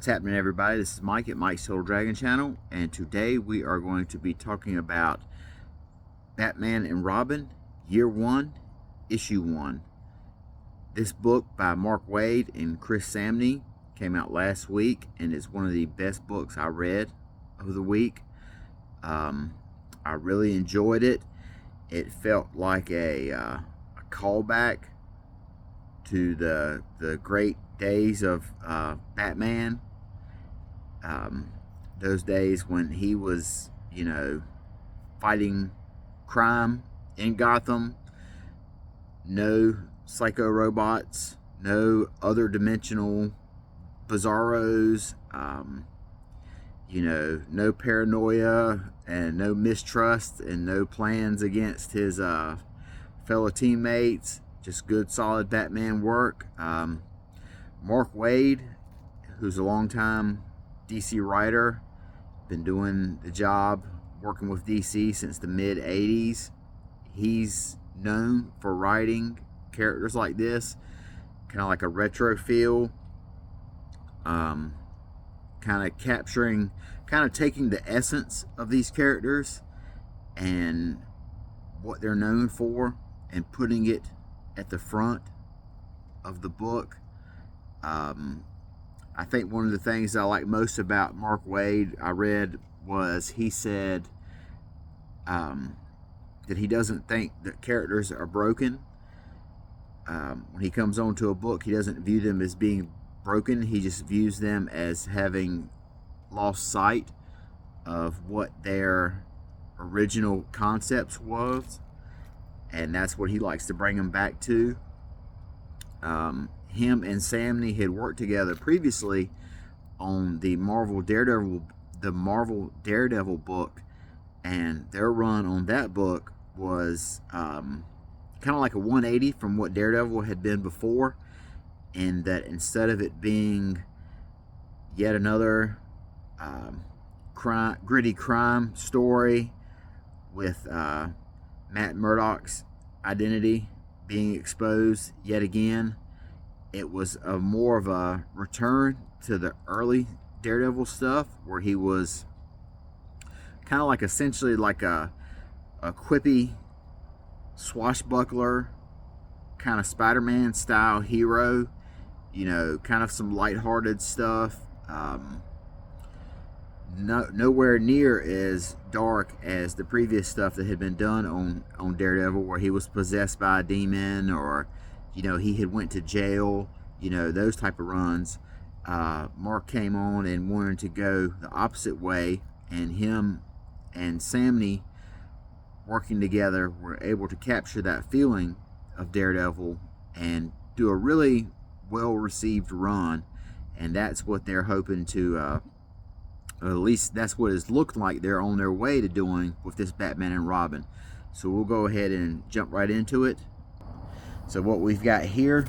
What's happening, everybody? This is Mike at Mike's Total Dragon Channel, and today we are going to be talking about Batman and Robin, Year 1, Issue 1. This book by Mark Waid and Chris Samnee came out last week, and it's one of the best books I read of the week. I really enjoyed it. It felt like a callback to the great days of Batman. Those days when he was, fighting crime in Gotham. No psycho robots, no other dimensional bizarros, no paranoia and no mistrust and no plans against his fellow teammates. Just good, solid Batman work. Mark Waid, who's a longtime DC writer, been doing the job working with DC since the mid-'80s. He's known for writing characters like this, kind of like a retro feel, kind of taking the essence of these characters and what they're known for and putting it at the front of the book. I think one of the things I like most about Mark Waid, I read, was he said that he doesn't think that characters are broken. When he comes onto a book, he doesn't view them as being broken. He just views them as having lost sight of what their original concepts was, and that's what he likes to bring them back to. Him and Samnee had worked together previously on the Marvel Daredevil book, and their run on that book was kind of like a 180 from what Daredevil had been before, in that instead of it being yet another gritty crime story with Matt Murdock's identity being exposed yet again, it was more of a return to the early Daredevil stuff, where he was kind of like essentially like a quippy swashbuckler kind of Spider-Man style hero, kind of some lighthearted stuff. Nowhere near as dark as the previous stuff that had been done on Daredevil, where he was possessed by a demon, or he had went to jail, those type of runs. Mark came on and wanted to go the opposite way, and him and Samnee working together were able to capture that feeling of Daredevil and do a really well received run. And that's what they're hoping to, or at least that's what it's looked like they're on their way to doing with this Batman and Robin. So we'll go ahead and jump right into it. So what we've got here,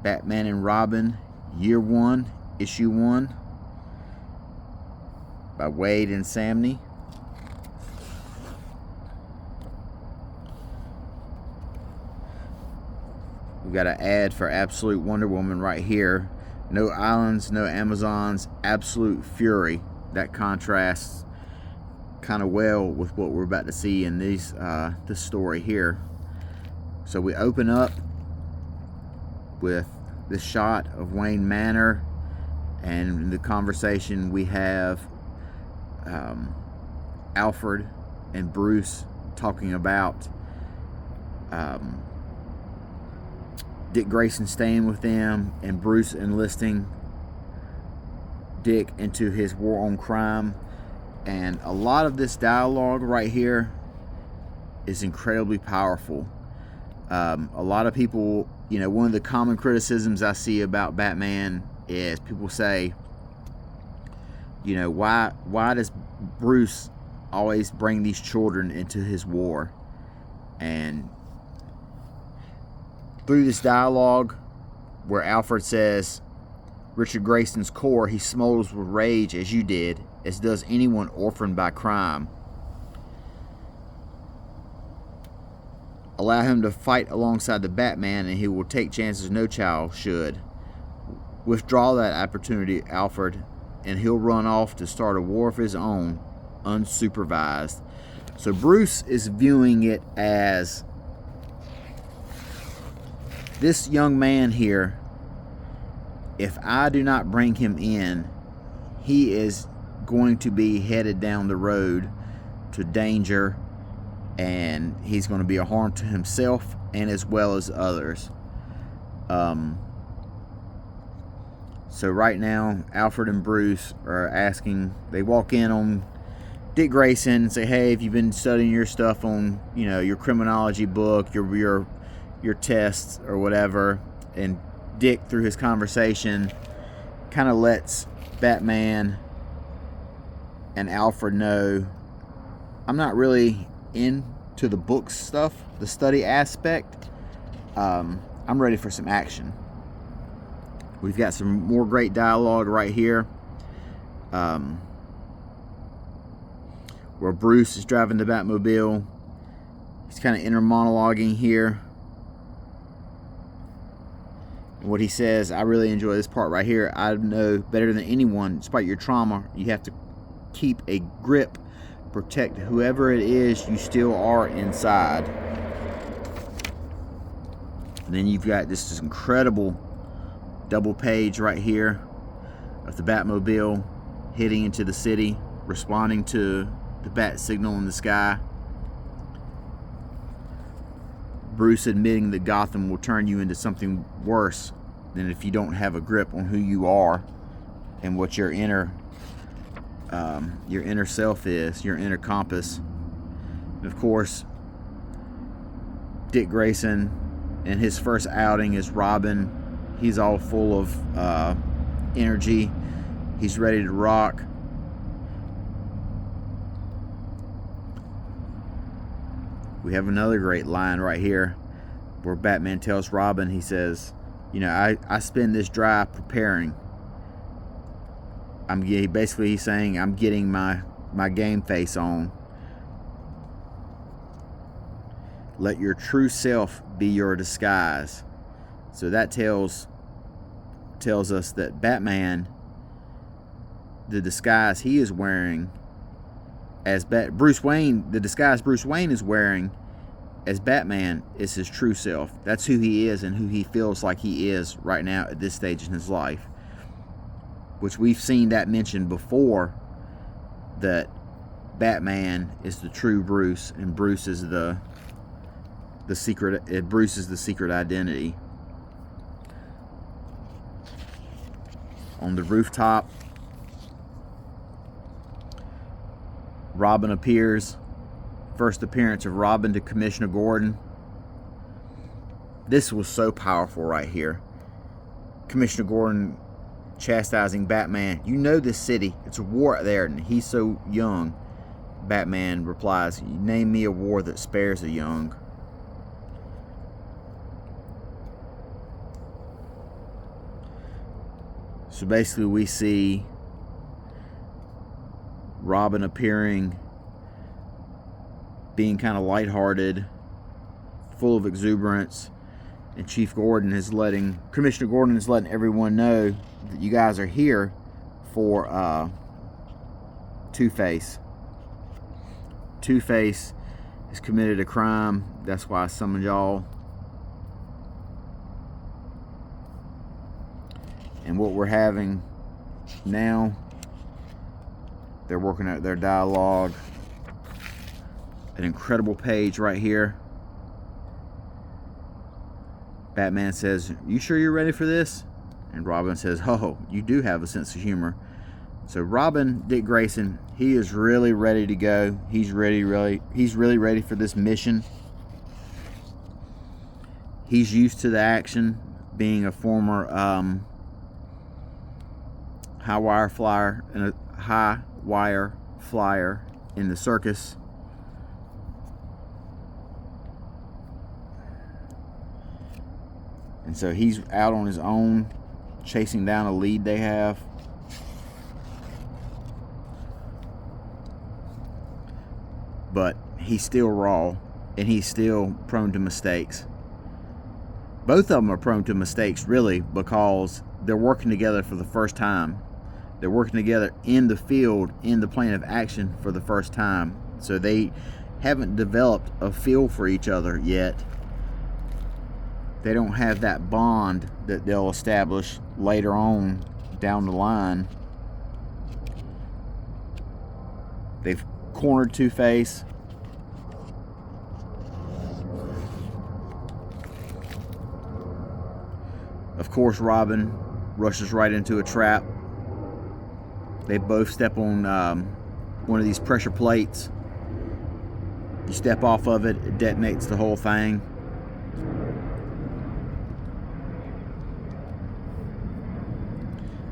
Batman and Robin, Year 1, Issue 1, by Waid and Samnee. We've got an ad for Absolute Wonder Woman right here. No islands, no Amazons, absolute fury. That contrasts kind of well with what we're about to see in this story here. So we open up with this shot of Wayne Manor, and in the conversation we have Alfred and Bruce talking about Dick Grayson staying with them, and Bruce enlisting Dick into his war on crime. And a lot of this dialogue right here is incredibly powerful. A lot of people, one of the common criticisms I see about Batman is people say, why does Bruce always bring these children into his war? And through this dialogue where Alfred says, Richard Grayson's core, he smolders with rage as you did, as does anyone orphaned by crime. Allow him to fight alongside the Batman, and he will take chances no child should. withdraw that opportunity, Alfred, and he'll run off to start a war of his own, unsupervised. So Bruce is viewing it as this young man here, if I do not bring him in, he is going to be headed down the road to danger, and he's going to be a harm to himself and as well as others. So right now, Alfred and Bruce are asking, they walk in on Dick Grayson and say, hey, have you been studying your stuff on, your criminology book, your tests or whatever? And Dick, through his conversation, kind of lets Batman and Alfred know, I'm not really into the book stuff, the study aspect. I'm ready for some action. We've got some more great dialogue right here, where Bruce is driving the Batmobile. He's kind of inner monologuing here. And what he says, I really enjoy this part right here. I know better than anyone, despite your trauma, you have to keep a grip, protect whoever it is you still are inside. And then you've got this incredible double page right here of the Batmobile hitting into the city, responding to the bat signal in the sky. Bruce admitting that Gotham will turn you into something worse than if you don't have a grip on who you are and what your inner self is, your inner compass. And of course, Dick Grayson in his first outing as Robin, he's all full of energy. He's ready to rock. We have another great line right here where Batman tells Robin, he says, I spend this drive preparing. He's saying, I'm getting my game face on. Let your true self be your disguise. So that tells us that Batman, the disguise he is wearing as Bruce Wayne, the disguise Bruce Wayne is wearing as Batman is his true self. That's who he is and who he feels like he is right now at this stage in his life. Which we've seen that mentioned before, that Batman is the true Bruce and Bruce is the secret. Bruce is the secret identity. On the rooftop, Robin appears. First appearance of Robin to Commissioner Gordon. This was so powerful right here. Commissioner Gordon chastising Batman. You know this city. It's a war there, and he's so young. Batman replies, name me a war that spares the young. So basically we see Robin appearing, being kind of lighthearted, full of exuberance, and Commissioner Gordon is letting everyone know that you guys are here for Two-Face. Two-Face has committed a crime. That's why I summoned y'all. And what we're having now, they're working out their dialogue. An incredible page right here. Batman says, you sure you're ready for this? And Robin says, oh, you do have a sense of humor. So Robin, Dick Grayson, he is really ready to go. He's really ready for this mission. He's used to the action, being a former high wire flyer in the circus. And so he's out on his own, chasing down a lead they have. But he's still raw, and he's still prone to mistakes. Both of them are prone to mistakes, really, because they're working together for the first time. They're working together in the field, in the plane of action for the first time. So they haven't developed a feel for each other yet. They don't have that bond that they'll establish later on down the line. They've cornered Two-Face. Of course, Robin rushes right into a trap. They both step on one of these pressure plates. You step off of it, it detonates the whole thing.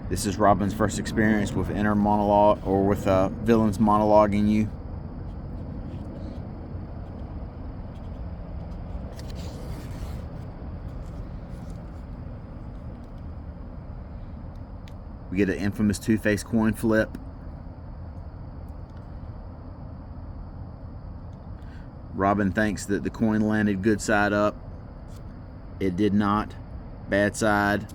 This is Robin's first experience with inner monologue, or with villains monologuing you. We get an infamous Two-Face coin flip. Robin thinks that the coin landed good side up. It did not. Bad side.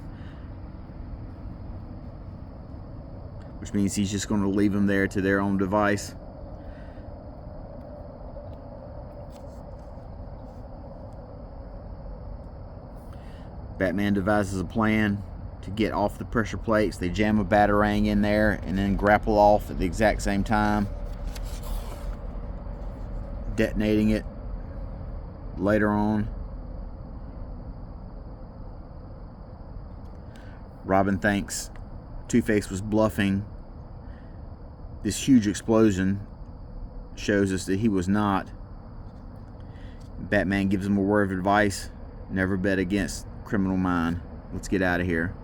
Which means he's just going to leave them there to their own device. Batman devises a plan to get off the pressure plates. They jam a Batarang in there and then grapple off at the exact same time, detonating it later on. Robin thinks Two-Face was bluffing. This huge explosion shows us that he was not. Batman gives him a word of advice: never bet against Criminal Mind. Let's get out of here.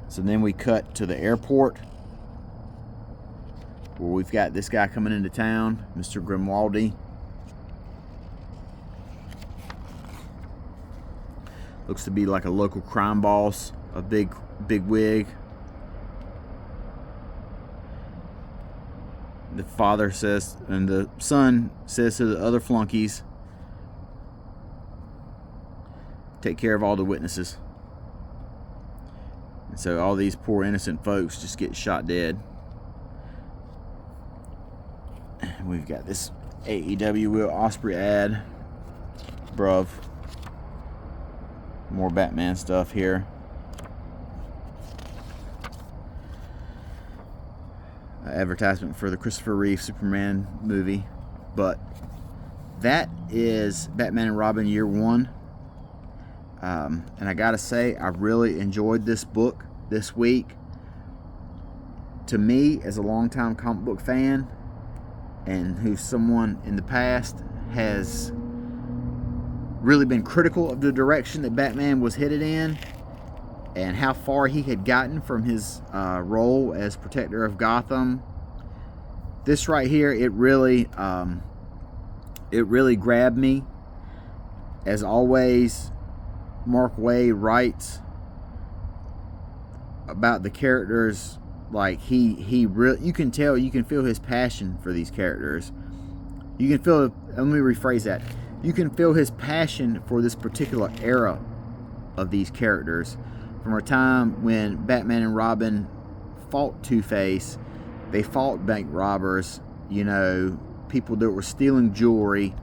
So then we cut to the airport, where we've got this guy coming into town, Mr. Grimwaldi. Looks to be like a local crime boss, a big wig. The father says, and the son says to the other flunkies, take care of all the witnesses. And so all these poor innocent folks just get shot dead. We've got this AEW Will Ospreay ad. Bruv. More Batman stuff here. Advertisement for the Christopher Reeve Superman movie. But that is Batman and Robin Year One. And I gotta say, I really enjoyed this book this week. To me, as a longtime comic book fan, and who's someone in the past has really been critical of the direction that Batman was headed in, and how far he had gotten from his role as protector of Gotham, this right here, it really grabbed me. As always, Mark Waid writes about the characters like he really, you can tell, you can feel his passion for these characters. You can feel, let me rephrase that. You can feel his passion for this particular era of these characters. From a time when Batman and Robin fought Two-Face, they fought bank robbers, you know, people that were stealing jewelry.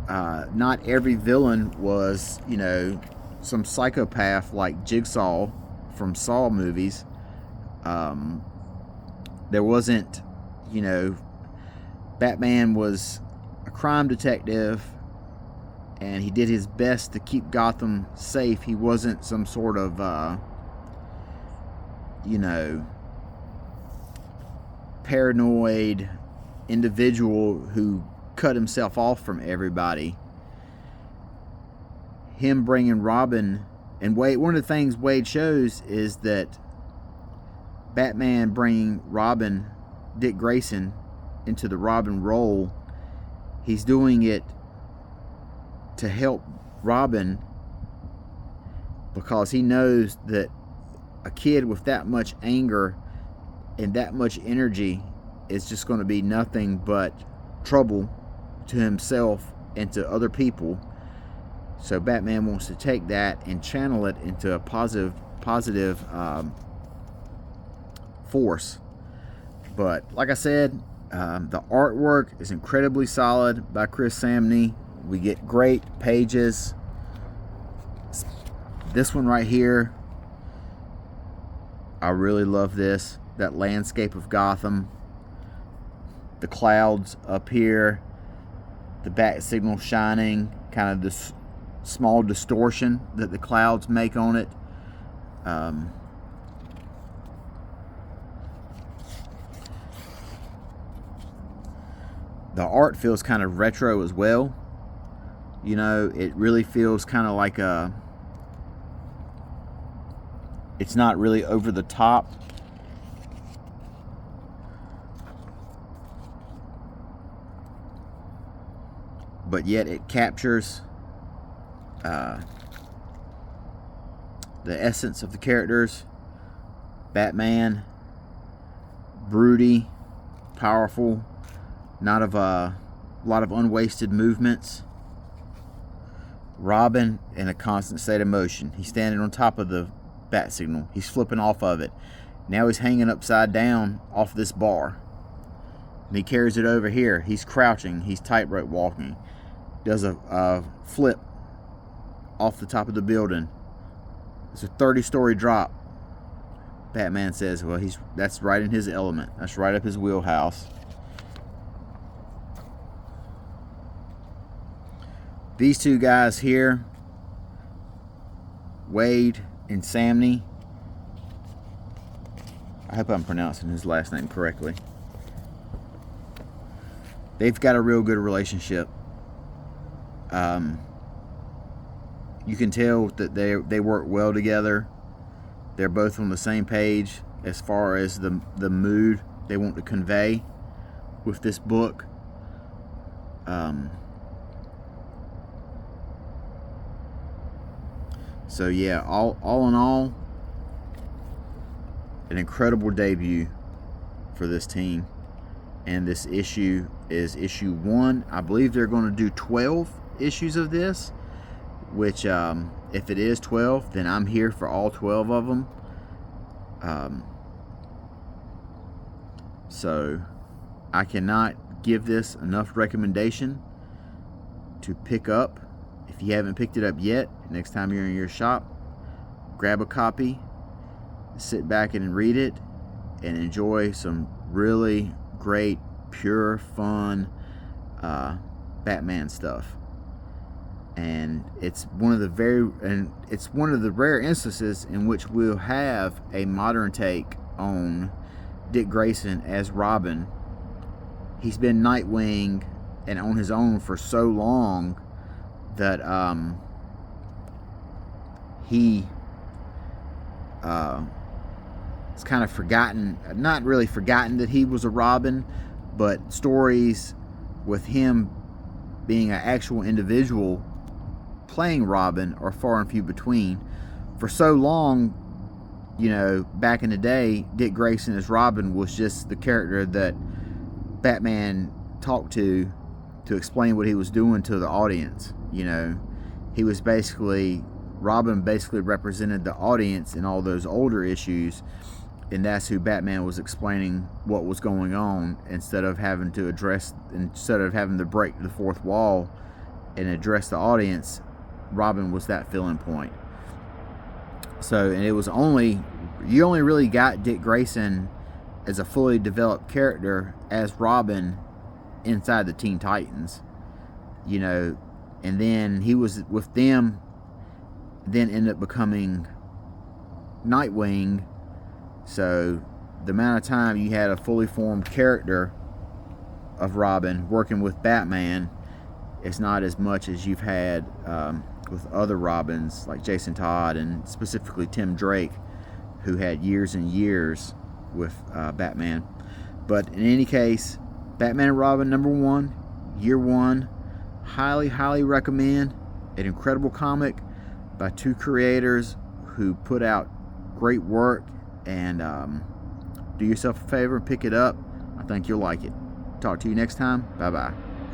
Not every villain was, you know, some psychopath like Jigsaw from Saw movies. There wasn't, you know, Batman was a crime detective, and he did his best to keep Gotham safe. He wasn't some sort of, you know, paranoid individual who cut himself off from everybody. Him bringing Robin, and Waid, one of the things Waid shows is that Batman bringing Robin, Dick Grayson, into the Robin role, he's doing it to help Robin, because he knows that a kid with that much anger and that much energy is just going to be nothing but trouble to himself and to other people. So Batman wants to take that and channel it into a positive force. But like I said, the artwork is incredibly solid by Chris Samnee. We get great pages. This one right here, I really love this. That landscape of Gotham, the clouds up here, the bat signal shining, kind of this small distortion that the clouds make on it. The art feels kind of retro as well. You know, it really feels kind of like it's not really over the top. But yet it captures the essence of the characters. Batman, broody, powerful, not of a lot of unwasted movements. Robin in a constant state of motion. He's standing on top of the bat signal. He's flipping off of it. Now he's hanging upside down off this bar. And he carries it over here. He's crouching. He's tightrope walking. Does a flip off the top of the building. It's a 30-story drop. Batman says, well, that's right in his element. That's right up his wheelhouse. These two guys here, Waid and Samnee, I hope I'm pronouncing his last name correctly. They've got a real good relationship. You can tell that they work well together. They're both on the same page as far as the mood they want to convey with this book. So yeah, all in all, an incredible debut for this team. And this issue is issue 1. I believe they're going to do 12 issues of this, which if it is 12, then I'm here for all 12 of them. So I cannot give this enough recommendation to pick up. If you haven't picked it up yet, next time you're in your shop, grab a copy, sit back and read it, and enjoy some really great, pure, fun Batman stuff. And it's one of the rare instances in which we'll have a modern take on Dick Grayson as Robin. He's been Nightwing and on his own for so long that he it's kind of forgotten, not really forgotten that he was a Robin, but stories with him being an actual individual playing Robin are far and few between. For so long, you know, back in the day, Dick Grayson as Robin was just the character that Batman talked to explain what he was doing to the audience. You know, he was basically, Robin basically represented the audience in all those older issues, and that's who Batman was explaining what was going on, instead of having to break the fourth wall and address the audience. Robin was that filling point. So, and it was you only really got Dick Grayson as a fully developed character as Robin inside the Teen Titans, you know, and then he was with them, then ended up becoming Nightwing. So the amount of time you had a fully formed character of Robin working with Batman is not as much as you've had with other Robins like Jason Todd and specifically Tim Drake, who had years and years with Batman. But in any case, Batman and Robin #1, year 1, highly recommend. An incredible comic by two creators who put out great work, and do yourself a favor and pick it up. I think you'll like it. Talk to you next time. Bye bye.